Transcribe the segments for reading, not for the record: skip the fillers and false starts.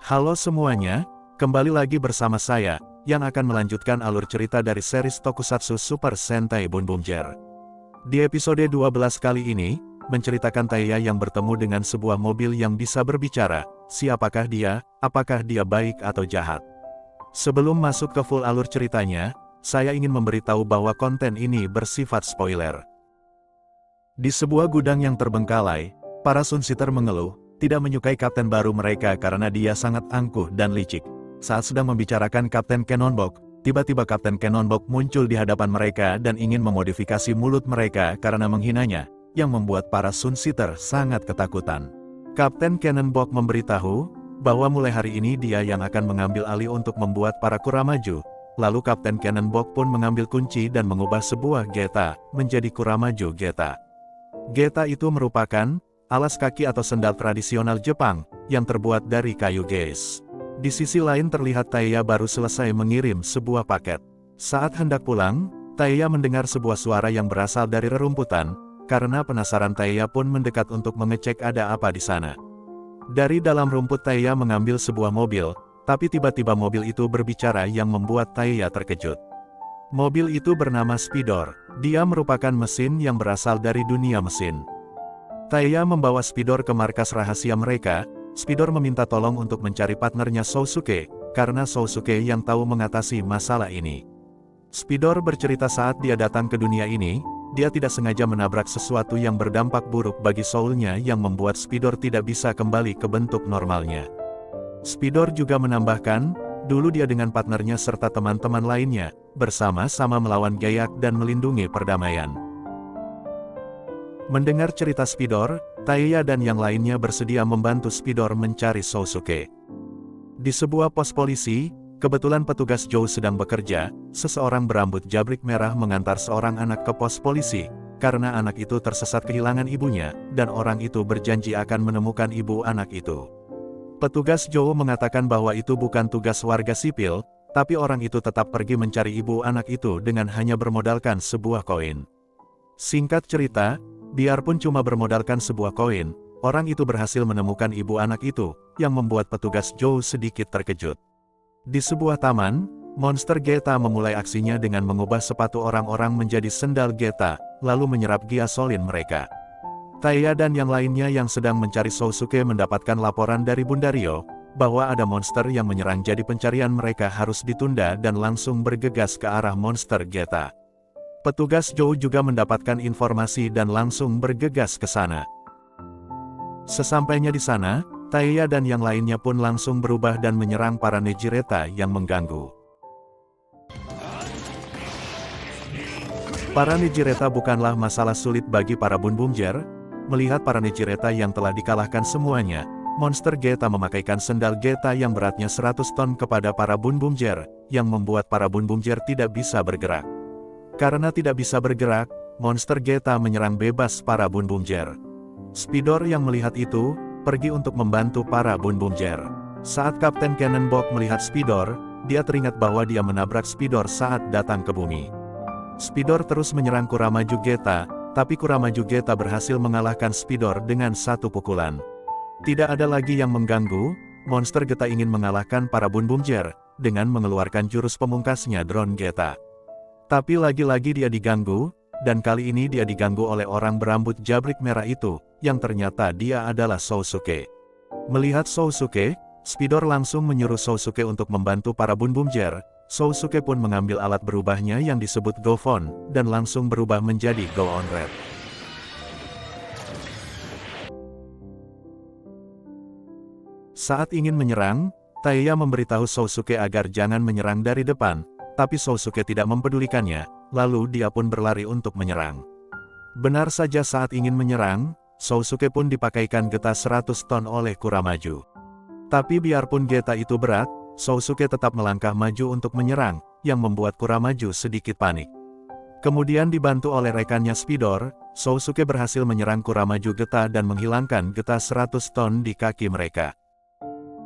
Halo semuanya, kembali lagi bersama saya, yang akan melanjutkan alur cerita dari series Tokusatsu Super Sentai Bunbumjer. Di episode 12 kali ini, menceritakan Taiya yang bertemu dengan sebuah mobil yang bisa berbicara. Siapakah dia, apakah dia baik atau jahat? Sebelum masuk ke full alur ceritanya, saya ingin memberitahu bahwa konten ini bersifat spoiler. Di sebuah gudang yang terbengkalai, para Sunsitter mengeluh, tidak menyukai kapten baru mereka karena dia sangat angkuh dan licik. Saat sedang membicarakan Kapten Cannonball, tiba-tiba Kapten Cannonball muncul di hadapan mereka dan ingin memodifikasi mulut mereka karena menghinanya, yang membuat para Sunsitter sangat ketakutan. Kapten Cannonball memberitahu, bahwa mulai hari ini dia yang akan mengambil alih untuk membuat para Kuramaju. Lalu Kapten Cannonball pun mengambil kunci dan mengubah sebuah geta, menjadi Kuramaju Geta. Geta itu merupakan alas kaki atau sendal tradisional Jepang, yang terbuat dari kayu geis. Di sisi lain terlihat Taiya baru selesai mengirim sebuah paket. Saat hendak pulang, Taiya mendengar sebuah suara yang berasal dari rerumputan, karena penasaran Taiya pun mendekat untuk mengecek ada apa di sana. Dari dalam rumput Taiya mengambil sebuah mobil, tapi tiba-tiba mobil itu berbicara yang membuat Taiya terkejut. Mobil itu bernama Speedor. Dia merupakan mesin yang berasal dari dunia mesin. Taiya membawa Speedor ke markas rahasia mereka. Speedor meminta tolong untuk mencari partnernya Sousuke, karena Sousuke yang tahu mengatasi masalah ini. Speedor bercerita saat dia datang ke dunia ini, dia tidak sengaja menabrak sesuatu yang berdampak buruk bagi soulnya yang membuat Speedor tidak bisa kembali ke bentuk normalnya. Speedor juga menambahkan, dulu dia dengan partnernya serta teman-teman lainnya, bersama-sama melawan Gayak dan melindungi perdamaian. Mendengar cerita Speedor, Taiya dan yang lainnya bersedia membantu Speedor mencari Sousuke. Di sebuah pos polisi, kebetulan petugas Joe sedang bekerja, seseorang berambut jabrik merah mengantar seorang anak ke pos polisi, karena anak itu tersesat kehilangan ibunya, dan orang itu berjanji akan menemukan ibu anak itu. Petugas Joe mengatakan bahwa itu bukan tugas warga sipil, tapi orang itu tetap pergi mencari ibu anak itu dengan hanya bermodalkan sebuah koin. Singkat cerita, biarpun cuma bermodalkan sebuah koin, orang itu berhasil menemukan ibu anak itu, yang membuat petugas Joe sedikit terkejut. Di sebuah taman, monster Geta memulai aksinya dengan mengubah sepatu orang-orang menjadi sendal Geta, lalu menyerap giasolin mereka. Taiya dan yang lainnya yang sedang mencari Sousuke mendapatkan laporan dari Bundario, bahwa ada monster yang menyerang, jadi pencarian mereka harus ditunda dan langsung bergegas ke arah monster Geta. Petugas Joe juga mendapatkan informasi dan langsung bergegas ke sana. Sesampainya di sana, Taiya dan yang lainnya pun langsung berubah dan menyerang para Nejireta yang mengganggu. Para Nejireta bukanlah masalah sulit bagi para Bunbumjer. Melihat para Nejireta yang telah dikalahkan semuanya, monster Geta memakaikan sendal Geta yang beratnya 100 ton kepada para Bunbumjer, yang membuat para Bunbumjer tidak bisa bergerak. Karena tidak bisa bergerak, monster Geta menyerang bebas para Bunbumjer. Speedor yang melihat itu, pergi untuk membantu para Bunbumjer. Saat Kapten Cannonball melihat Speedor, dia teringat bahwa dia menabrak Speedor saat datang ke bumi. Speedor terus menyerang Kuramaju Geta, tapi Kuramaju Geta berhasil mengalahkan Speedor dengan satu pukulan. Tidak ada lagi yang mengganggu, monster Geta ingin mengalahkan para Bunbumjer, dengan mengeluarkan jurus pemungkasnya Drone Geta. Tapi lagi-lagi dia diganggu, dan kali ini dia diganggu oleh orang berambut jabrik merah itu, yang ternyata dia adalah Sousuke. Melihat Sousuke, Speedor langsung menyuruh Sousuke untuk membantu para Bunbumjer. Sousuke pun mengambil alat berubahnya yang disebut Go-Phone, dan langsung berubah menjadi Go-On-Red. Saat ingin menyerang, Taiya memberitahu Sousuke agar jangan menyerang dari depan, tapi Sousuke tidak mempedulikannya, lalu dia pun berlari untuk menyerang. Benar saja saat ingin menyerang, Sousuke pun dipakaikan geta 100 ton oleh Kuramaju. Tapi biarpun geta itu berat, Sousuke tetap melangkah maju untuk menyerang, yang membuat Kuramaju sedikit panik. Kemudian dibantu oleh rekannya Speedor, Sousuke berhasil menyerang Kuramaju Geta dan menghilangkan geta 100 ton di kaki mereka.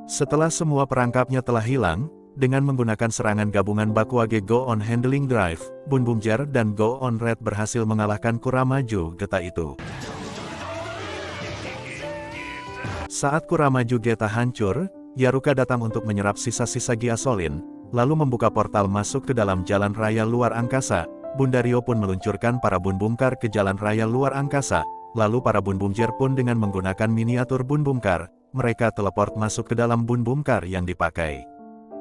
Setelah semua perangkapnya telah hilang, dengan menggunakan serangan gabungan Bakuage Go-On Handling Drive, Bunbumjer dan Go-On-Red berhasil mengalahkan Kuramaju Geta itu. Saat Kuramaju Geta hancur, Yaruka datang untuk menyerap sisa-sisa Gyasolin, lalu membuka portal masuk ke dalam jalan raya luar angkasa. Bunda Rio pun meluncurkan para Bun Bumkar ke jalan raya luar angkasa, lalu para Bun Bumjer pun dengan menggunakan miniatur Bun Bumkar, mereka teleport masuk ke dalam Bun Bumkar yang dipakai.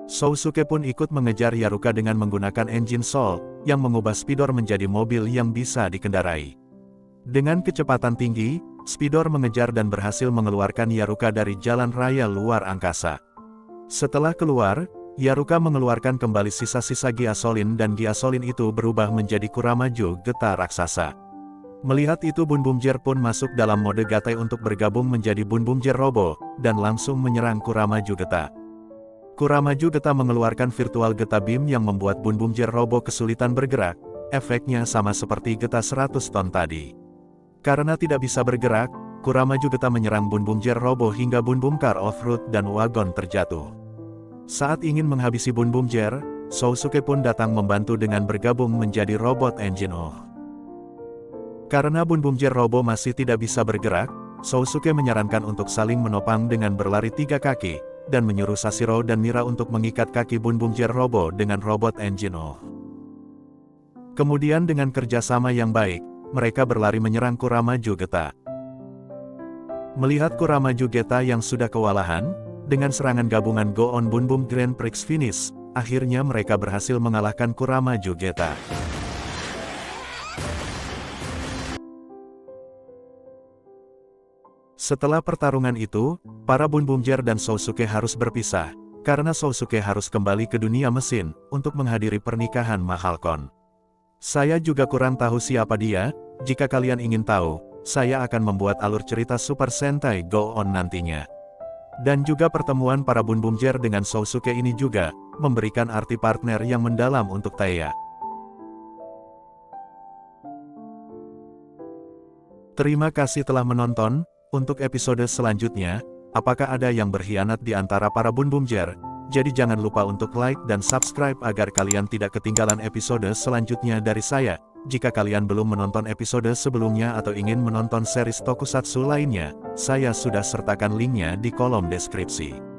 Sousuke pun ikut mengejar Yaruka dengan menggunakan engine Soul, yang mengubah Speedor menjadi mobil yang bisa dikendarai. Dengan kecepatan tinggi, Speedor mengejar dan berhasil mengeluarkan Yaruka dari jalan raya luar angkasa. Setelah keluar, Yaruka mengeluarkan kembali sisa-sisa Gyasolin dan Gyasolin itu berubah menjadi Kuramaju Geta raksasa. Melihat itu Bun Bumjer pun masuk dalam mode Gatai untuk bergabung menjadi Bun Bumjer Robo, dan langsung menyerang Kuramaju Geta. Kuramaju Geta mengeluarkan Virtual Geta Beam yang membuat Bun Bumjer Robo kesulitan bergerak, efeknya sama seperti Geta 100 ton tadi. Karena tidak bisa bergerak, Kuramaju Geta menyerang Bun Bumjer Robo hingga Bun Bumkar Offroad dan Wagon terjatuh. Saat ingin menghabisi Bun Bumjer, Sousuke pun datang membantu dengan bergabung menjadi robot engine O. Karena Bun Bumjer Robo masih tidak bisa bergerak, Sousuke menyarankan untuk saling menopang dengan berlari 3 kaki, dan menyuruh Sashiro dan Mira untuk mengikat kaki Bun Bumjer Robo dengan robot engine O. Kemudian dengan kerjasama yang baik, mereka berlari menyerang Kuramaju Geta. Melihat Kuramaju Geta yang sudah kewalahan, dengan serangan gabungan Go On Bun Bum Grand Prix Finish, akhirnya mereka berhasil mengalahkan Kuramaju Geta. Setelah pertarungan itu, para Bun Bumjer dan Sousuke harus berpisah, karena Sousuke harus kembali ke dunia mesin, untuk menghadiri pernikahan Mahalcon. Saya juga kurang tahu siapa dia, jika kalian ingin tahu, saya akan membuat alur cerita Super Sentai Go On nantinya. Dan juga pertemuan para Bun Bumjer dengan Sousuke ini juga, memberikan arti partner yang mendalam untuk Taya. Terima kasih telah menonton. Untuk episode selanjutnya, apakah ada yang berkhianat di antara para Bun Bumjer? Jadi jangan lupa untuk like dan subscribe agar kalian tidak ketinggalan episode selanjutnya dari saya. Jika kalian belum menonton episode sebelumnya atau ingin menonton series tokusatsu lainnya, saya sudah sertakan linknya di kolom deskripsi.